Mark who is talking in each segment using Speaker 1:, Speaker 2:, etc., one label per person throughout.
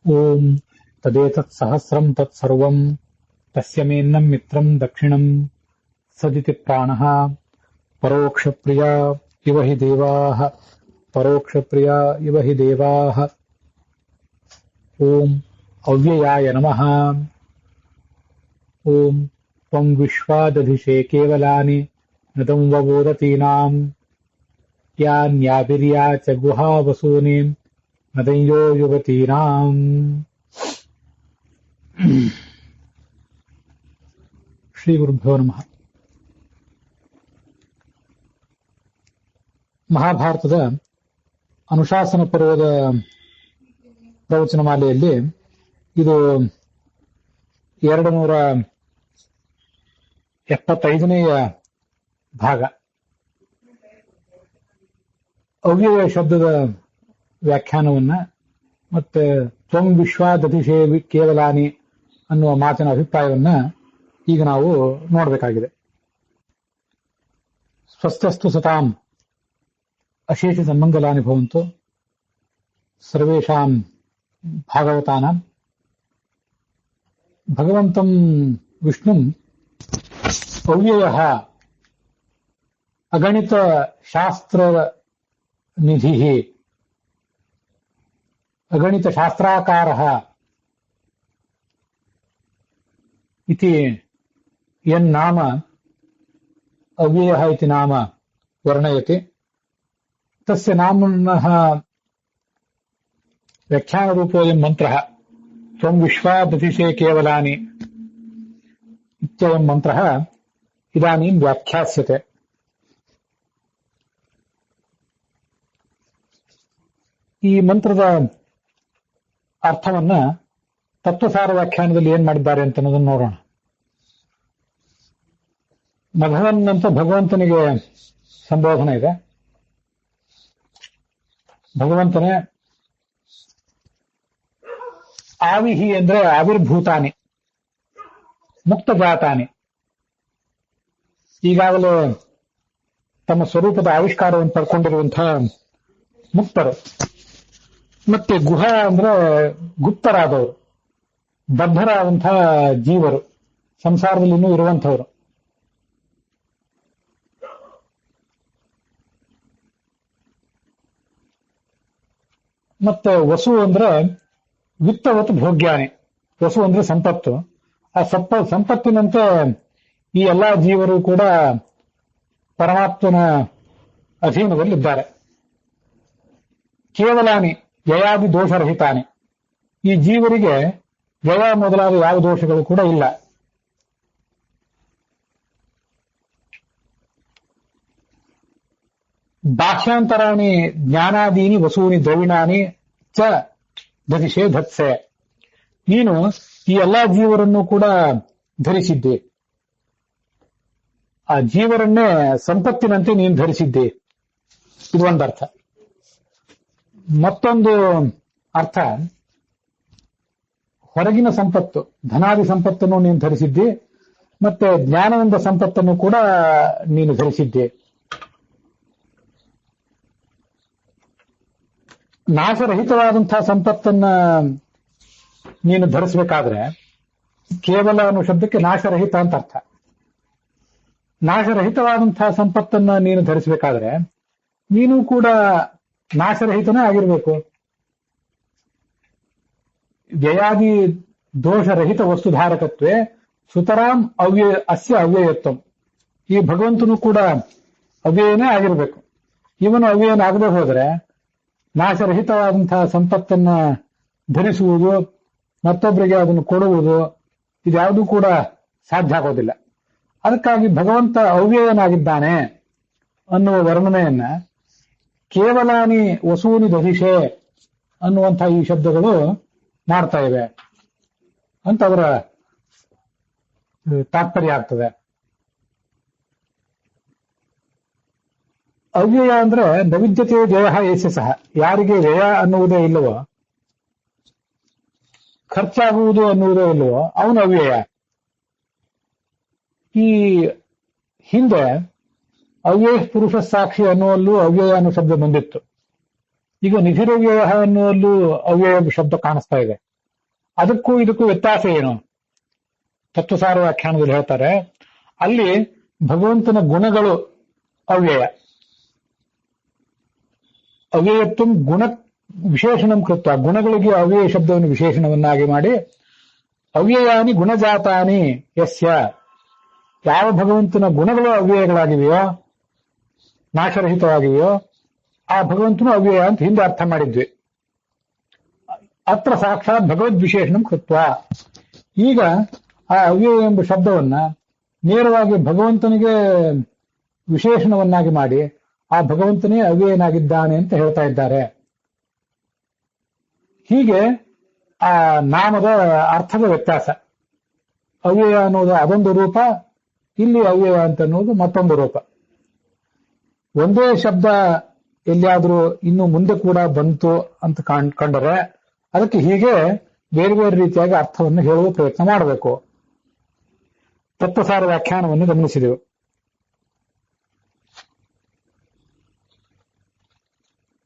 Speaker 1: ಓಂ ತದೇತತ್ ಸಹಸ್ರಂ ತತ್ ಸರ್ವಂ ತಸ್ಯ ಮೇನ್ನಂ ಮಿತ್ರಂ ದಕ್ಷಿಣಂ ಸದಿತಿ ಪ್ರಾಣಃ ಪರೋಕ್ಷಪ್ರಿಯ ಇವ ಹಿ ದೇವಾಃ ಪರೋಕ್ಷಪ್ರಿಯ ಇವ ಹಿ ದೇವಾಃ. ಓಂ ಅವ್ಯಯಾಯ ನಮಃ. ಓಂ ತ್ವಂ ವಿಶ್ವಾದಧಿಷೇ ಕೇವಲಾನಿ ನದಂ ವಬೋಧತೀನಾಂ ಯಾನ್ಯಾಭಿರ್ಯಾ ಚ ಗುಹಾ ವಸೂನಿ ನದಂ ಯೋ ಯುವತೀನಾಂ. ಶ್ರೀ ಗುರುಭ್ಯೋ ನಮಃ. ಮಹಾಭಾರತದ ಅನುಶಾಸನ ಪರ್ವದ ಪ್ರವಚನ ಮಾಲೆಯಲ್ಲಿ ಇದು 275ನೇಯ ಭಾಗ. ಅವ್ಯಯ ಶಬ್ದದ ವ್ಯಾಖ್ಯಾನವನ್ನ ಮತ್ತೆ ತ್ವಂ ವಿಶ್ವಾದತಿಶೇ ಕೇವಲಾನಿ ಅನ್ನುವ ಮಾತಿನ ಅಭಿಪ್ರಾಯವನ್ನ ಈಗ ನಾವು ನೋಡಬೇಕಾಗಿದೆ. ಸ್ವಸ್ಥಸ್ತು ಸತಾಂ ಅಶೇಷ ಸನ್ಮಂಗಲಾನಿ ಭವಂತು ಸರ್ವೇಷಾಂ ಭಾಗವತಾನಾಂ. ಭಗವಂತಂ ವಿಷ್ಣುಂ ಅವ್ಯಯಃ ಅಗಣಿತ ಶಾಸ್ತ್ರ ನಿಧಿಃ ಅಗಣಿತ ಶಾಸ್ತ್ರಾಕಾರಃ ಇತಿ ಯನ್ನಾಮ ಅವ್ಯಯಃ ಇತಿ ನಾಮ ವರ್ಣಯತಿ. ತಸ್ಯ ನಾಮ್ನಃ ವ್ಯಾಖ್ಯಾನರೂಪೋಯಂ ಮಂತ್ರಃ ತ್ವಂ ವಿಶ್ವಾದತಿಶೇ ಕೇವಲಾನಿ ಇತ್ಯಯಂ ಮಂತ್ರಃ ಇದಾನೀಂ ವ್ಯಾಖ್ಯಾಸ್ಯತೆ. ಈ ಮಂತ್ರದ ಅರ್ಥವನ್ನ ತತ್ವಸಾರ ವ್ಯಾಖ್ಯಾನದಲ್ಲಿ ಏನ್ ಮಾಡಿದ್ದಾರೆ ಅಂತ ಅನ್ನೋದನ್ನು ನೋಡೋಣ. ಮಘವನ್ ಅಂತ ಭಗವಂತನಿಗೆ ಸಂಬೋಧನೆ ಇದೆ. ಭಗವಂತನೇ ಆವಿಹಿ ಅಂದ್ರೆ ಆವಿರ್ಭೂತಾನಿ, ಮುಕ್ತಜಾತಾನಿ, ಈಗಾಗಲೇ ತಮ್ಮ ಸ್ವರೂಪದ ಆವಿಷ್ಕಾರವನ್ನು ಪಡ್ಕೊಂಡಿರುವಂತಹ ಮುಕ್ತರು. ಮತ್ತೆ ಗುಹ ಅಂದ್ರೆ ಗುಪ್ತರಾದವರು, ಬದ್ಧರಾದಂತಹ ಜೀವರು, ಸಂಸಾರದಲ್ಲಿ ಇನ್ನೂ ಇರುವಂಥವರು. ಮತ್ತೆ ವಸು ಅಂದ್ರೆ ವಿತ್ತವತ್ ಭೋಗ್ಯಾನಿ. ವಸು ಅಂದ್ರೆ ಸಂಪತ್ತು. ಆ ಸಂಪತ್ತಿನಂತೆ ಈ ಎಲ್ಲಾ ಜೀವರು ಕೂಡ ಪರಮಾತ್ಮನ ಅಧೀನದಲ್ಲಿದ್ದಾರೆ. ಕೇವಲಾನಿ ವ್ಯಯಾದಿ ದೋಷರಹಿತಾನಿ, ಈ ಜೀವರಿಗೆ ವ್ಯಯ ಮೊದಲಾದ ಯಾವ ದೋಷಗಳು ಕೂಡ ಇಲ್ಲ. ಬಾಹ್ಯಾಂತರಾಣಿ ಜ್ಞಾನಾದೀನಿ ವಸೂನಿ ದ್ರವಿಣಾನಿ ಚ ದದಿಶೇ ಧತ್ಸೆ. ನೀನು ಈ ಎಲ್ಲಾ ಜೀವರನ್ನು ಕೂಡ ಧರಿಸಿದ್ದೆ. ಆ ಜೀವರನ್ನೇ ಸಂಪತ್ತಿನಂತೆ ನೀನು ಧರಿಸಿದ್ದೆ. ಇದು ಒಂದರ್ಥ. ಮತ್ತೊಂದು ಅರ್ಥ, ಹೊರಗಿನ ಸಂಪತ್ತು, ಧನಾದಿ ಸಂಪತ್ತನ್ನು ನೀನು ಧರಿಸಿದ್ದೆ, ಮತ್ತೆ ಜ್ಞಾನವೆಂಬ ಸಂಪತ್ತನ್ನು ಕೂಡ ನೀನು ಧರಿಸಿದ್ದೆ. ನಾಶರಹಿತವಾದಂತಹ ಸಂಪತ್ತನ್ನ ನೀನು ಧರಿಸಬೇಕಾದ್ರೆ, ಕೇವಲ ಅನ್ನೋ ಶಬ್ದಕ್ಕೆ ನಾಶರಹಿತ ಅಂತ ಅರ್ಥ. ನಾಶರಹಿತವಾದಂತಹ ಸಂಪತ್ತನ್ನ ನೀನು ಧರಿಸಬೇಕಾದ್ರೆ ನೀನು ಕೂಡ ನಾಶರಹಿತನೇ ಆಗಿರ್ಬೇಕು. ವ್ಯಯಾದಿ ದೋಷರಹಿತ ವಸ್ತುಧಾರಕತ್ವೇ ಸುತರಾಂ ಅಸ್ಯ ಅವ್ಯಯತ್ವಂ. ಈ ಭಗವಂತನು ಕೂಡ ಅವ್ಯಯನೇ ಆಗಿರ್ಬೇಕು. ಇವನು ಅವ್ಯಯನಾಗದೆ ಹೋದ್ರೆ ನಾಶರಹಿತವಾದಂತಹ ಸಂಪತ್ತನ್ನ ಧರಿಸುವುದು, ಮತ್ತೊಬ್ಬರಿಗೆ ಅದನ್ನು ಕೊಡುವುದು, ಇದ್ಯಾವುದೂ ಕೂಡ ಸಾಧ್ಯ ಆಗೋದಿಲ್ಲ. ಅದಕ್ಕಾಗಿ ಭಗವಂತ ಅವ್ಯಯನಾಗಿದ್ದಾನೆ ಅನ್ನುವ ವರ್ಣನೆಯನ್ನ ಕೇವಲಾನಿ ವಸೂನಿ ದಹಿಷೆ ಅನ್ನುವಂತಹ ಈ ಶಬ್ದಗಳು ಮಾಡ್ತಾ ಇವೆ ಅಂತ ಅವರ ತಾತ್ಪರ್ಯ ಆಗ್ತದೆ. ಅವ್ಯಯ ಅಂದ್ರೆ ನವಿದ್ಯತೆ ವ್ಯಯ ಏಷ್ಯ ಸಹ. ಯಾರಿಗೆ ವ್ಯಯ ಅನ್ನುವುದೇ ಇಲ್ಲವೋ, ಖರ್ಚಾಗುವುದು ಅನ್ನುವುದೇ ಇಲ್ಲವೋ ಅವನು ಅವ್ಯಯ. ಈ ಹಿಂದೆ ಅವ್ಯಯ ಪುರುಷ ಸಾಕ್ಷಿ ಅನ್ನುವಲ್ಲೂ ಅವ್ಯಯ ಅನ್ನೋ ಶಬ್ದ ಬಂದಿತ್ತು. ಈಗ ನಿಧಿರವ್ಯಯ ಅನ್ನುವಲ್ಲೂ ಅವ್ಯಯ ಶಬ್ದ ಕಾಣಿಸ್ತಾ ಇದೆ. ಅದಕ್ಕೂ ಇದಕ್ಕೂ ವ್ಯತ್ಯಾಸ ಏನು? ತತ್ವಸಾರ ವ್ಯಾಖ್ಯಾನದಲ್ಲಿ ಹೇಳ್ತಾರೆ, ಅಲ್ಲಿ ಭಗವಂತನ ಗುಣಗಳು ಅವ್ಯಯ, ಅವ್ಯಯತ್ವ ಗುಣ ವಿಶೇಷಣಂ ಕೃತ್ವ, ಗುಣಗಳಿಗೆ ಅವ್ಯಯ ಶಬ್ದವನ್ನು ವಿಶೇಷಣವನ್ನಾಗಿ ಮಾಡಿ, ಅವ್ಯಯಾನಿ ಗುಣಜಾತಾನಿ ಯಸ್ಯ, ಯಾವ ಭಗವಂತನ ಗುಣಗಳು ಅವ್ಯಯಗಳಾಗಿವೆಯೋ, ನಾಶರಹಿತವಾಗಿವೆಯೋ, ಆ ಭಗವಂತನು ಅವ್ಯಯ ಅಂತ ಹಿಂದೆ ಅರ್ಥ ಮಾಡಿದ್ವಿ. ಅತ್ರ ಸಾಕ್ಷಾತ್ ಭಗವದ್ ವಿಶೇಷಣಂ ಕೃತ್ವ, ಈಗ ಆ ಅವ್ಯಯ ಎಂಬ ಶಬ್ದವನ್ನ ನೇರವಾಗಿ ಭಗವಂತನಿಗೆ ವಿಶೇಷಣವನ್ನಾಗಿ ಮಾಡಿ ಆ ಭಗವಂತನೇ ಅವ್ಯಯನಾಗಿದ್ದಾನೆ ಅಂತ ಹೇಳ್ತಾ ಇದ್ದಾರೆ. ಹೀಗೆ ಆ ನಾಮದ ಅರ್ಥದ ವ್ಯತ್ಯಾಸ. ಅವ್ಯಯ ಅನ್ನೋದು ಅದೊಂದು ರೂಪ, ಇಲ್ಲಿ ಅವ್ಯಯ ಅಂತ ಅನ್ನೋದು ಮತ್ತೊಂದು ರೂಪ. ಒಂದೇ ಶಬ್ದ ಎಲ್ಲಿಯಾದ್ರೂ ಇನ್ನು ಮುಂದೆ ಕೂಡ ಬಂತು ಅಂತ ಕಂಡರೆ ಅದಕ್ಕೆ ಹೀಗೆ ಬೇರೆ ಬೇರೆ ರೀತಿಯಾಗಿ ಅರ್ಥವನ್ನು ಹೇಳುವ ಪ್ರಯತ್ನ ಮಾಡಬೇಕು. ತತ್ವಸಾರ ವ್ಯಾಖ್ಯಾನವನ್ನು ಗಮನಿಸಿದೆವು.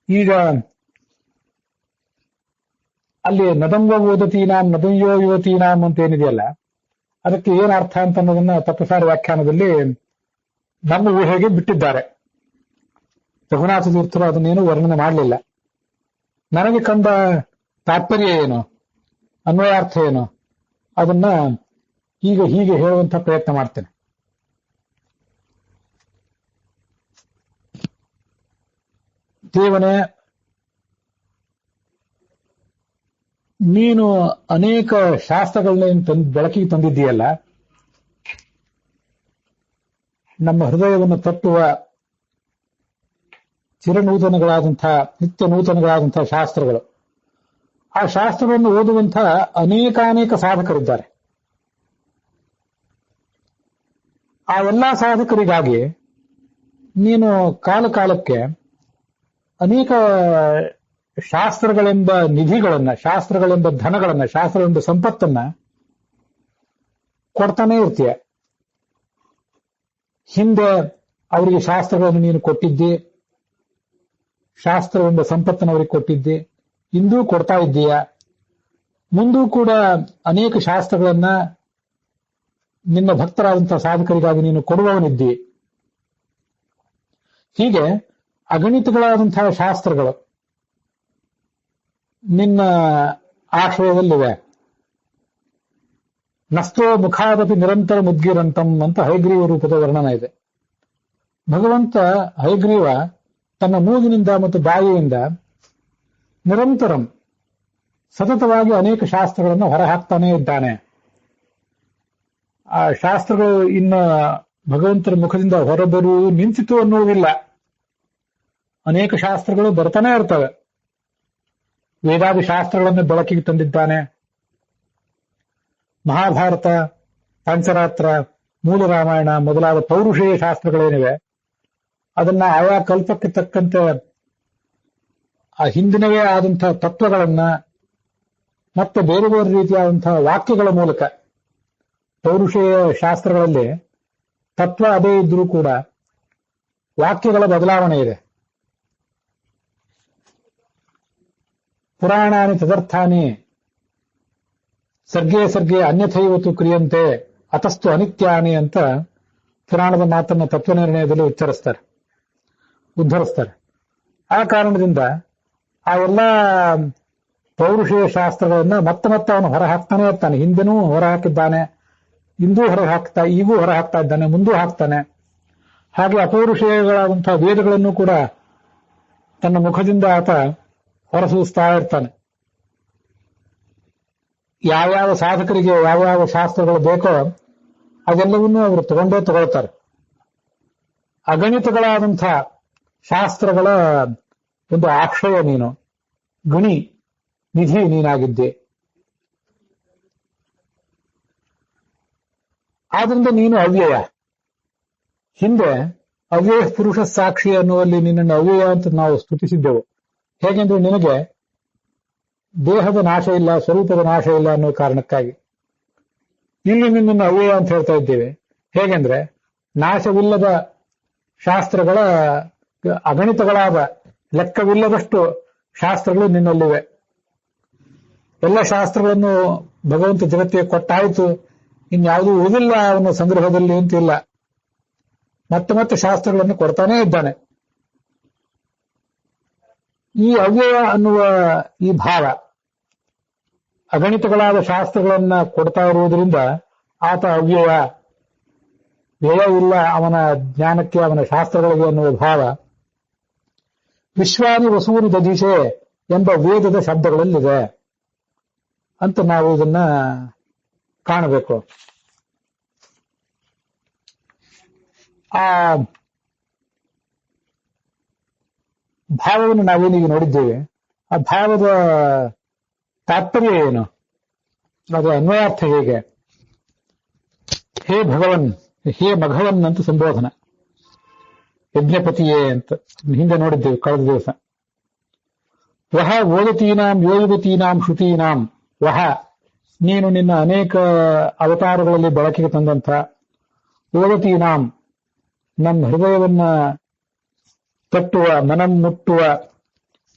Speaker 1: ಈಗ ಅಲ್ಲಿ ನದಂಗ ಓದತೀನಾಂ ನದಂಯೋ ಯುವತೀನಾಂ ಅಂತ ಏನಿದೆಯಲ್ಲ, ಅದಕ್ಕೆ ಏನ್ ಅರ್ಥ ಅಂತ ಅನ್ನೋದನ್ನ ತತ್ವಸಾರ ವ್ಯಾಖ್ಯಾನದಲ್ಲಿ ನಮ್ಮ ಊಹೆಗೆ ಬಿಟ್ಟಿದ್ದಾರೆ. ರಘುನಾಥ ತೀರ್ಥರು ಅದನ್ನೇನು ವರ್ಣನೆ ಮಾಡಲಿಲ್ಲ. ನನಗೆ ಕಂಡ ತಾತ್ಪರ್ಯ ಏನು, ಅನ್ವಯಾರ್ಥ ಏನು, ಅದನ್ನ ಈಗ ಹೀಗೆ ಹೇಳುವಂತ ಪ್ರಯತ್ನ ಮಾಡ್ತೇನೆ. ದೇವನೇ, ನೀನು ಅನೇಕ ಶಾಸ್ತ್ರಗಳನ್ನ ಬೆಳಕಿಗೆ ತಂದಿದ್ದೀಯಲ್ಲ, ನಮ್ಮ ಹೃದಯವನ್ನು ತಟ್ಟುವ ಚಿರನೂತನಗಳಾದಂತಹ ನಿತ್ಯ ನೂತನಗಳಾದಂತಹ ಶಾಸ್ತ್ರಗಳು. ಆ ಶಾಸ್ತ್ರಗಳನ್ನು ಓದುವಂತಹ ಅನೇಕಾನೇಕ ಸಾಧಕರಿದ್ದಾರೆ. ಆ ಎಲ್ಲಾ ಸಾಧಕರಿಗಾಗಿ ನೀನು ಕಾಲ ಕಾಲಕ್ಕೆ ಅನೇಕ ಶಾಸ್ತ್ರಗಳೆಂಬ ನಿಧಿಗಳನ್ನ, ಶಾಸ್ತ್ರಗಳೆಂಬ ಧನಗಳನ್ನ, ಶಾಸ್ತ್ರಗಳೆಂಬ ಸಂಪತ್ತನ್ನ ಕೊಡ್ತಾನೆ ಇರ್ತೀಯ. ಹಿಂದೆ ಅವರಿಗೆ ಶಾಸ್ತ್ರಗಳನ್ನು ನೀನು ಕೊಟ್ಟಿದ್ದಿ, ಶಾಸ್ತ್ರವೆಂಬ ಸಂಪತ್ತನ್ನು ಅವರಿಗೆ ಕೊಟ್ಟಿದ್ದಿ, ಇಂದೂ ಕೊಡ್ತಾ ಇದ್ದೀಯ. ಮುಂದೂ ಕೂಡ ಅನೇಕ ಶಾಸ್ತ್ರಗಳನ್ನ ನಿನ್ನ ಭಕ್ತರಾದಂತಹ ಸಾಧಕರಿಗಾಗಿ ನೀನು ಕೊಡುವವನಿದ್ದಿ. ಹೀಗೆ ಅಗಣಿತಗಳಾದಂತಹ ಶಾಸ್ತ್ರಗಳು ನಿನ್ನ ಆಶ್ರಯದಲ್ಲಿವೆ. ನಸ್ತೋ ಮುಖಾದಪಿ ನಿರಂತರ ಮುದ್ಗಿರಂತಂ ಅಂತ ಹಯಗ್ರೀವ ರೂಪದ ವರ್ಣನ ಇದೆ. ಭಗವಂತ ಹಯಗ್ರೀವ ತನ್ನ ಮೂಗಿನಿಂದ ಮತ್ತು ಬಾಯಿಯಿಂದ ನಿರಂತರಂ ಸತತವಾಗಿ ಅನೇಕ ಶಾಸ್ತ್ರಗಳನ್ನು ಹೊರಹಾಕ್ತಾನೇ ಇದ್ದಾನೆ. ಆ ಶಾಸ್ತ್ರಗಳು ಇನ್ನ ಭಗವಂತನ ಮುಖದಿಂದ ಹೊರಬರುವುದು ನಿಂತಿತು ಅನ್ನುವುದಿಲ್ಲ. ಅನೇಕ ಶಾಸ್ತ್ರಗಳು ಬರ್ತಾನೆ ಇರ್ತವೆ. ವೇದಾದಿ ಶಾಸ್ತ್ರಗಳನ್ನು ಬೆಳಕಿಗೆ ತಂದಿದ್ದಾನೆ. ಮಹಾಭಾರತ, ಪಂಚರಾತ್ರ, ಮೂಲ ರಾಮಾಯಣ ಮೊದಲಾದ ಪೌರುಷೇಯ ಶಾಸ್ತ್ರಗಳೇನಿವೆ ಅದನ್ನ ಆಯಾ ಕಲ್ಪಕ್ಕೆ ತಕ್ಕಂತೆ ಆ ಹಿಂದಿನವೇ ಆದಂತಹ ತತ್ವಗಳನ್ನ ಮತ್ತೆ ಬೇರೆ ಬೇರೆ ರೀತಿಯಾದಂತಹ ವಾಕ್ಯಗಳ ಮೂಲಕ, ಪೌರುಷೇಯ ಶಾಸ್ತ್ರಗಳಲ್ಲಿ ತತ್ವ ಅದೇ ಇದ್ರೂ ಕೂಡ ವಾಕ್ಯಗಳ ಬದಲಾವಣೆ ಇದೆ. ಪುರಾಣಾನಿ ತದರ್ಥಾನಿ ಸರ್ಗೇ ಸರ್ಗೇ ಅನ್ಯಥೈವತು ಕ್ರಿಯಂತೆ ಅತಸ್ತು ಅನಿತ್ಯಾನಿ ಅಂತ ಪುರಾಣದ ಮಾತನ್ನ ತತ್ವನಿರ್ಣಯದಲ್ಲಿ ಉದ್ಧರಿಸ್ತಾರೆ. ಆ ಕಾರಣದಿಂದ ಆ ಎಲ್ಲ ಪೌರುಷೇಯ ಶಾಸ್ತ್ರಗಳನ್ನ ಮತ್ತೆ ಮತ್ತೆ ಅವನು ಹೊರಹಾಕ್ತಾನೆ ಇರ್ತಾನೆ. ಹಿಂದೆನೂ ಹೊರಹಾಕಿದ್ದಾನೆ, ಇಂದೂ ಹೊರಹಾಕ್ತಾ, ಈಗೂ ಹೊರಹಾಕ್ತಾ ಇದ್ದಾನೆ, ಮುಂದೂ ಹಾಕ್ತಾನೆ. ಹಾಗೆ ಅಪೌರುಷೇಯಗಳಾದಂತಹ ವೇದಗಳನ್ನು ಕೂಡ ತನ್ನ ಮುಖದಿಂದ ಆತ ಹೊರಸೂಸ್ತಾ ಇರ್ತಾನೆ. ಯಾವ್ಯಾವ ಸಾಧಕರಿಗೆ ಯಾವ್ಯಾವ ಶಾಸ್ತ್ರಗಳು ಬೇಕೋ ಅದೆಲ್ಲವನ್ನೂ ಅವರು ತಗೊಳ್ತಾರೆ. ಅಗಣಿತಗಳಾದಂಥ ಶಾಸ್ತ್ರಗಳ ಒಂದು ಆಶ್ರಯ ನೀನು, ಗಣಿ ನಿಧಿ ನೀನಾಗಿದ್ದೆ. ಆದ್ರಿಂದ ನೀನು ಅವ್ಯಯ. ಹಿಂದೆ ಅವ್ಯಯ ಪುರುಷ ಸಾಕ್ಷಿ ಅನ್ನುವಲ್ಲಿ ನಿನ್ನನ್ನು ಅವ್ಯಯ ಅಂತ ನಾವು ಸ್ತುತಿಸಿದ್ದೆವು. ಹೇಗೆಂದ್ರೆ ನಿನಗೆ ದೇಹದ ನಾಶ ಇಲ್ಲ, ಸ್ವರೂಪದ ನಾಶ ಇಲ್ಲ ಅನ್ನೋ ಕಾರಣಕ್ಕಾಗಿ. ಇಲ್ಲಿ ನಿನ್ನನ್ನು ಅವ್ಯಯ ಅಂತ ಹೇಳ್ತಾ ಇದ್ದೇವೆ. ಹೇಗೆಂದ್ರೆ ನಾಶವಿಲ್ಲದ ಶಾಸ್ತ್ರಗಳ ಅಗಣಿತಗಳಾದ ಲೆಕ್ಕವಿಲ್ಲದಷ್ಟು ಶಾಸ್ತ್ರಗಳು ನಿನ್ನಲ್ಲಿವೆ. ಎಲ್ಲ ಶಾಸ್ತ್ರಗಳನ್ನು ಭಗವಂತ ಜಗತ್ತಿಗೆ ಕೊಟ್ಟಾಯಿತು, ಇನ್ಯಾವುದೂ ಉಳಿದಿಲ್ಲ ಅವನ ಸಂಗ್ರಹದಲ್ಲಿ ಅಂತಿಲ್ಲ. ಮತ್ತೆ ಮತ್ತೆ ಶಾಸ್ತ್ರಗಳನ್ನು ಕೊಡ್ತಾನೇ ಇದ್ದಾನೆ. ಈ ಅವ್ಯಯ ಅನ್ನುವ ಈ ಭಾವ ಅಗಣಿತಗಳಾದ ಶಾಸ್ತ್ರಗಳನ್ನ ಕೊಡ್ತಾ ಇರುವುದರಿಂದ ಆತ ಅವ್ಯಯ, ವ್ಯಯ ಇಲ್ಲ ಅವನ ಜ್ಞಾನಕ್ಕೆ, ಅವನ ಶಾಸ್ತ್ರಗಳಿಗೆ ಅನ್ನುವ ಭಾವ ವಿಶ್ವಾನಿ ವಸೂನಿ ದಧಿಷೆ ಎಂಬ ವೇದದ ಶಬ್ದಗಳಲ್ಲಿದೆ ಅಂತ ನಾವು ಇದನ್ನ ಕಾಣಬೇಕು. ಆ ಭಾವವನ್ನು ನಾವೇನೀಗ ನೋಡಿದ್ದೇವೆ. ಆ ಭಾವದ ತಾತ್ಪರ್ಯ ಏನು, ಅದರ ಅನ್ವಯಾರ್ಥ ಹೇಗೆ? ಹೇ ಭಗವನ್, ಹೇ ಮಘವನ್ ಅಂತ ಸಂಬೋಧನ, ಯಜ್ಞಪತಿಯೇ ಅಂತ ಹಿಂದೆ ನೋಡಿದ್ದೇವೆ ಕಳೆದ ದಿವಸ. ವಹ ಓದತೀನಾಂ ಯೋಯುವತೀನಾಂ ಶ್ರುತೀನಾಂ, ವಹ ನೀನು ನಿನ್ನ ಅನೇಕ ಅವತಾರಗಳಲ್ಲಿ ಬಳಕೆಗೆ ತಂದಂಥ, ಓದತೀನಾಂ ನಮ್ಮ ಹೃದಯವನ್ನ ತಟ್ಟುವ, ಮನಂ ಮುಟ್ಟುವ,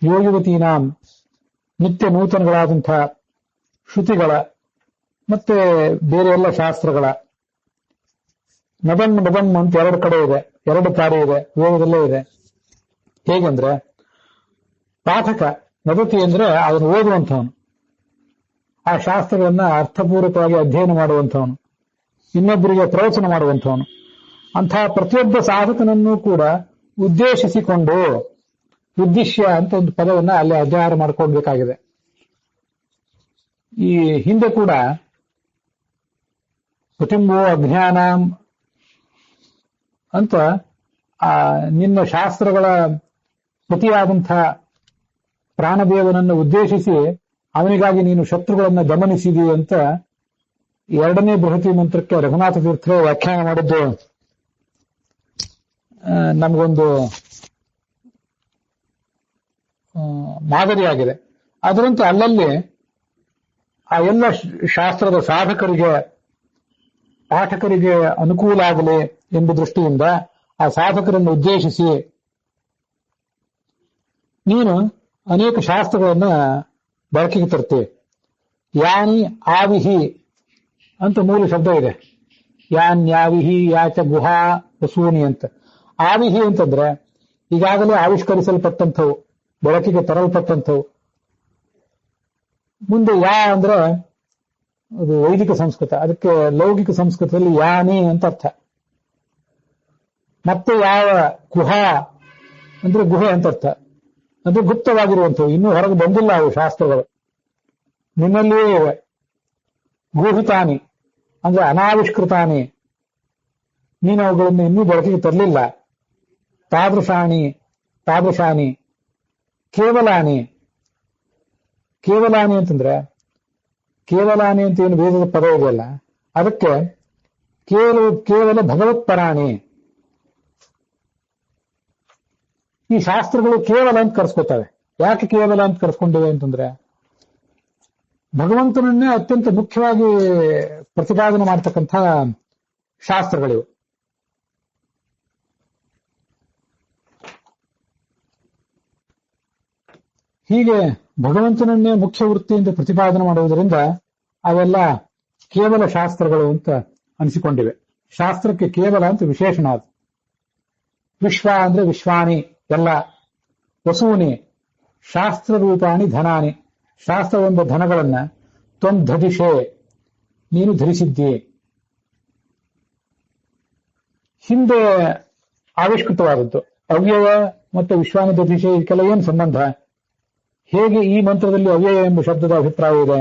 Speaker 1: ಯೋಯುವತೀನಾಂ ನಿತ್ಯ ನೂತನಗಳಾದಂಥ ಶ್ರುತಿಗಳ ಮತ್ತೆ ಬೇರೆ ಎಲ್ಲ ಶಾಸ್ತ್ರಗಳ, ನದಂ ನದಂ ಅಂತ ಎರಡು ಕಡೆ ಇದೆ, ಎರಡು ಕಾರ್ಯ ಇದೆ, ವೇದದಲ್ಲೇ ಇದೆ. ಹೇಗೆಂದ್ರೆ ಪಾಠಕ, ನದತಿ ಅಂದ್ರೆ ಅದನ್ನು ಓದುವಂಥವನು, ಆ ಶಾಸ್ತ್ರಗಳನ್ನ ಅರ್ಥಪೂರ್ವಕವಾಗಿ ಅಧ್ಯಯನ ಮಾಡುವಂಥವನು, ಇನ್ನೊಬ್ಬರಿಗೆ ಪ್ರವಚನ ಮಾಡುವಂಥವನು. ಅಂತಹ ಪ್ರತಿಯೊಬ್ಬ ಸಾಧಕನನ್ನು ಕೂಡ ಉದ್ದೇಶಿಸಿಕೊಂಡು, ಉದ್ದೇಶ್ಯ ಅಂತ ಒಂದು ಪದವನ್ನ ಅಲ್ಲಿ ಅಧ್ಯಯನ ಮಾಡ್ಕೊಳ್ಬೇಕಾಗಿದೆ. ಈ ಹಿಂದೆ ಕೂಡ ಕುಟುಂಬೋ ಅಜ್ಞಾನಂ ಅಂತ ನಿನ್ನ ಶಾಸ್ತ್ರಗಳ ಪತಿಯಾದಂಥ ಪ್ರಾಣದೇವನನ್ನು ಉದ್ದೇಶಿಸಿ ಅವನಿಗಾಗಿ ನೀನು ಶತ್ರುಗಳನ್ನು ದಮನಿಸಿದಿ ಅಂತ ಎರಡನೇ ಬೃಹತಿ ಮಂತ್ರಕ್ಕೆ ರಘುನಾಥ ತೀರ್ಥರು ವ್ಯಾಖ್ಯಾನ ಮಾಡಿದ್ದು ನಮಗೊಂದು ಮಾದರಿಯಾಗಿದೆ. ಅದರಂತೆ ಅಲ್ಲಲ್ಲಿ ಆ ಎಲ್ಲ ಶಾಸ್ತ್ರದ ಸಾಧಕರಿಗೆ, ಪಾಠಕರಿಗೆ ಅನುಕೂಲ ಆಗಲಿ ಎಂಬ ದೃಷ್ಟಿಯಿಂದ ಆ ಸಾಧಕರನ್ನು ಉದ್ದೇಶಿಸಿ ನೀನು ಅನೇಕ ಶಾಸ್ತ್ರಗಳನ್ನ ಬಳಕೆಗೆ ತರ್ತೀವಿ. ಯಾನಿ ಆವಿಹಿ ಅಂತ ಮೂಲ ಶಬ್ದ ಇದೆ. ಯಾನ್ಯಾವಿಹಿ ಯಾಚ ಗುಹಾ ವಸೂನಿ ಅಂತ. ಆವಿಹಿ ಅಂತಂದ್ರೆ ಈಗಾಗಲೇ ಆವಿಷ್ಕರಿಸಲ್ಪಟ್ಟಂಥವು, ಬೆಳಕಿಗೆ ತರಲ್ಪಟ್ಟಂಥವು. ಮುಂದೆ ಯಾ ಅಂದ್ರೆ ಅದು ವೈದಿಕ ಸಂಸ್ಕೃತ, ಅದಕ್ಕೆ ಲೌಕಿಕ ಸಂಸ್ಕೃತದಲ್ಲಿ ಯಾನಿ ಅಂತ ಅರ್ಥ. ಮತ್ತೆ ಯಾವ ಗುಹಾ ಅಂದ್ರೆ ಗುಹೆ ಅಂತ ಅರ್ಥ, ಅಂದ್ರೆ ಗುಪ್ತವಾಗಿರುವಂಥವು, ಇನ್ನೂ ಹೊರಗೆ ಬಂದಿಲ್ಲ ಅವು ಶಾಸ್ತ್ರಗಳು, ನಿನ್ನಲ್ಲಿಯೇ ಇವೆ. ಗೂಹಿತಾನಿ ಅಂದ್ರೆ ಅನಾವಿಷ್ಕೃತಾನಿ, ನೀನು ಅವುಗಳನ್ನು ಇನ್ನೂ ಬೆಳಕಿಗೆ ತರಲಿಲ್ಲ. ತಾದೃಶಾನಿ ಕೇವಲಾನಿ. ಕೇವಲಾನಿ ಅಂತಂದ್ರೆ, ಕೇವಲಾನಿ ಅಂತ ಏನು ವೇದದ ಪದ ಇದೆಯಲ್ಲ, ಅದಕ್ಕೆ ಕೇವಲ ಭಗವತ್ಪರಾಣಿ. ಈ ಶಾಸ್ತ್ರಗಳು ಕೇವಲ ಅಂತ ಕರೆಸ್ಕೊತವೆ. ಯಾಕೆ ಕೇವಲ ಅಂತ ಕರೆಸ್ಕೊಂಡಿವೆ ಅಂತಂದ್ರೆ, ಭಗವಂತನನ್ನೇ ಅತ್ಯಂತ ಮುಖ್ಯವಾಗಿ ಪ್ರತಿಪಾದನೆ ಮಾಡ್ತಕ್ಕಂಥ ಶಾಸ್ತ್ರಗಳಿವು. ಹೀಗೆ ಭಗವಂತನನ್ನೇ ಮುಖ್ಯ ವೃತ್ತಿಯಿಂದ ಪ್ರತಿಪಾದನೆ ಮಾಡುವುದರಿಂದ ಅವೆಲ್ಲ ಕೇವಲ ಶಾಸ್ತ್ರಗಳು ಅಂತ ಅನಿಸಿಕೊಂಡಿವೆ. ಶಾಸ್ತ್ರಕ್ಕೆ ಕೇವಲ ಅಂತ ವಿಶೇಷಣ ಅದು. ವಿಶ್ವ ಅಂದ್ರೆ ವಿಶ್ವಾನಿ ಎಲ್ಲ, ವಸೂನಿ ಶಾಸ್ತ್ರ ರೂಪಾಣಿ ಧನಾನಿ, ಶಾಸ್ತ್ರವೆಂಬ ಧನಗಳನ್ನ ತ್ವಂ ದಧಿಷೆ ನೀನು ಧರಿಸಿದ್ದೀ. ಹಿಂದೆ ಆವಿಷ್ಕೃತವಾದದ್ದು ಅವ್ಯಯ ಮತ್ತು ವಿಶ್ವಾನಿ ದಧಿಷೆ, ಇದಕ್ಕೆಲ್ಲ ಏನು ಸಂಬಂಧ, ಹೇಗೆ ಈ ಮಂತ್ರದಲ್ಲಿ ಅವ್ಯಯ ಎಂಬ ಶಬ್ದದ ಅಭಿಪ್ರಾಯ ಇದೆ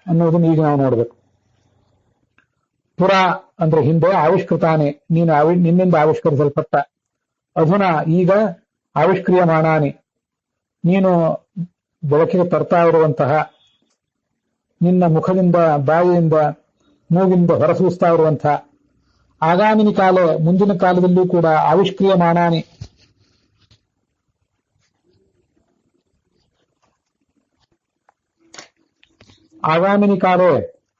Speaker 1: ಅನ್ನೋದನ್ನು ಈಗ ನಾವು ನೋಡಬೇಕು. ಪುರ ಅಂದ್ರೆ ಹಿಂದೆ, ಆವಿಷ್ಕೃತಾನೆ ನೀನು ನಿನ್ನಿಂದ ಆವಿಷ್ಕರಿಸಲ್ಪಟ್ಟ, ಅಧುನಾ ಈಗ ಆವಿಷ್ಕ್ರಿಯಮಾಣಾನಿ ನೀನು ಬೆಳಕಿಗೆ ತರ್ತಾ ಇರುವಂತಹ, ನಿನ್ನ ಮುಖದಿಂದ ಬಾಯಿಯಿಂದ ಮೂಗಿಂದ ಹೊರಸೂಸ್ತಾ ಇರುವಂತಹ, ಆಗಾಮಿನಿ ಕಾಲ ಮುಂದಿನ ಕಾಲದಲ್ಲೂ ಕೂಡ ಆವಿಷ್ಕ್ರಿಯಮಾಣಾನಿ ಆಗಾಮಿನಿ ಕಾಲೇ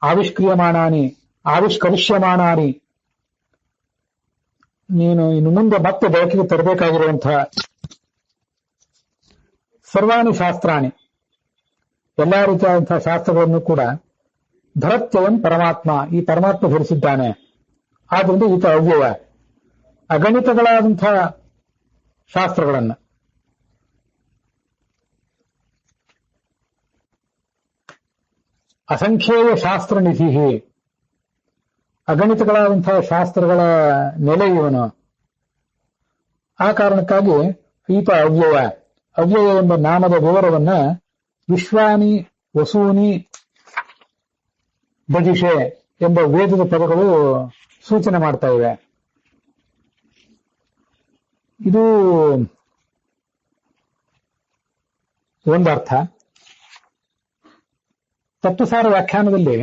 Speaker 1: ಆವಿಷ್ಕ್ರಿಯಮಾಣಾನಿ ಆವಿಷ್ಕರಿಷ್ಯಮಾಣಾನಿ, ನೀನು ಇನ್ನು ಮುಂದೆ ಮತ್ತೆ ಬೆಳಕಿಗೆ ತರಬೇಕಾಗಿರುವಂತಹ ಸರ್ವಾಣಿ ಶಾಸ್ತ್ರಾಣಿ, ಎಲ್ಲಾ ರೀತಿಯಾದಂತಹ ಶಾಸ್ತ್ರಗಳನ್ನು ಕೂಡ ಧರತ್ವಯಂ ಪರಮಾತ್ಮ, ಈ ಪರಮಾತ್ಮ ಧರಿಸಿದ್ದಾನೆ. ಆದ್ರಿಂದ ಈತ ಅವ್ಯಯ. ಅಗಣಿತಗಳಾದಂತಹ ಶಾಸ್ತ್ರಗಳನ್ನ ಅಸಂಖ್ಯೇಯ ಶಾಸ್ತ್ರ ನಿಧಿ, ಅಗಣಿತಗಳಾದಂತಹ ಶಾಸ್ತ್ರಗಳ ನೆಲೆ ಇವನು. ಆ ಕಾರಣಕ್ಕಾಗಿ ಈತ ಅವ್ಯಯ. ಅವ್ಯಯ ಎಂಬ ನಾಮದ ವಿವರವನ್ನ ವಿಶ್ವಾನಿ ವಸೂನಿ ಬಜಿಷೆ ಎಂಬ ವೇದದ ಪದಗಳು ಸೂಚನೆ ಮಾಡ್ತಾ ಇವೆ. ಇದು ಒಂದರ್ಥ. ತತ್ವಸಾರ ವ್ಯಾಖ್ಯಾನದಲ್ಲಿ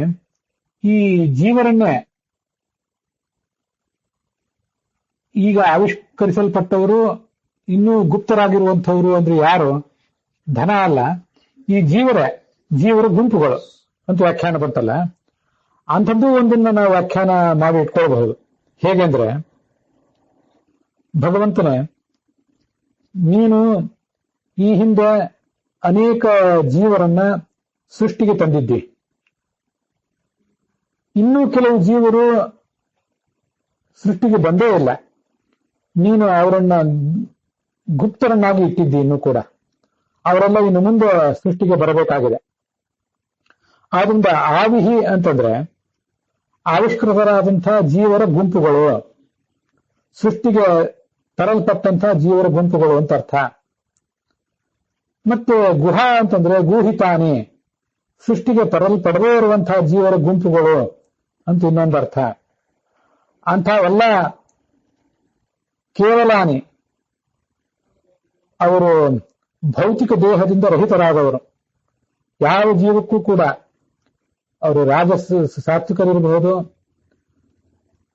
Speaker 1: ಈ ಜೀವರನ್ನೇ ಈಗ ಆವಿಷ್ಕರಿಸಲ್ಪಟ್ಟವರು ಇನ್ನೂ ಗುಪ್ತರಾಗಿರುವಂಥವರು ಅಂದ್ರೆ ಯಾರು? ಧನ ಅಲ್ಲ, ಈ ಜೀವರ ಗುಂಪುಗಳು ಅಂತ ವ್ಯಾಖ್ಯಾನ ಬಂತಲ್ಲ, ಅಂಥದ್ದು ಒಂದನ್ನ ನಾವು ವ್ಯಾಖ್ಯಾನ ಮಾಡಿ ಇಟ್ಕೊಳ್ಬಹುದು. ಹೇಗೆಂದ್ರೆ, ಭಗವಂತನೇ ನೀನು ಈ ಹಿಂದೆ ಅನೇಕ ಜೀವರನ್ನ ಸೃಷ್ಟಿಗೆ ತಂದಿದ್ದಿ. ಇನ್ನೂ ಕೆಲವು ಜೀವರು ಸೃಷ್ಟಿಗೆ ಬಂದೇ ಇಲ್ಲ. ನೀನು ಅವರನ್ನ ಗುಪ್ತರನ್ನಾಗಿ ಇಟ್ಟಿದ್ದಿ. ಇನ್ನೂ ಕೂಡ ಅವರೆಲ್ಲ ಇನ್ನು ಮುಂದೆ ಸೃಷ್ಟಿಗೆ ಬರಬೇಕಾಗಿದೆ. ಆದ್ರಿಂದ ಆವಿಹಿ ಅಂತಂದ್ರೆ ಆವಿಷ್ಕೃತರಾದಂತಹ ಜೀವರ ಗುಂಪುಗಳು, ಸೃಷ್ಟಿಗೆ ತರಲ್ಪಟ್ಟಂತಹ ಜೀವರ ಗುಂಪುಗಳು ಅಂತ ಅರ್ಥ. ಮತ್ತೆ ಗುಹಾ ಅಂತಂದ್ರೆ ಗೂಹಿತಾನಿ, ಸೃಷ್ಟಿಗೆ ತರಲ್ಪಡದೇ ಇರುವಂತಹ ಜೀವರ ಗುಂಪುಗಳು ಅಂತ ಇನ್ನೊಂದು ಅರ್ಥ. ಅಂಥವೆಲ್ಲ ಕೇವಲಾನಿ, ಅವರು ಭೌತಿಕ ದೇಹದಿಂದ ರಹಿತರಾದವರು. ಯಾವ ಜೀವಕ್ಕೂ ಕೂಡ ಅವರು ಸಾತ್ವಿಕರಿರಬಹುದು,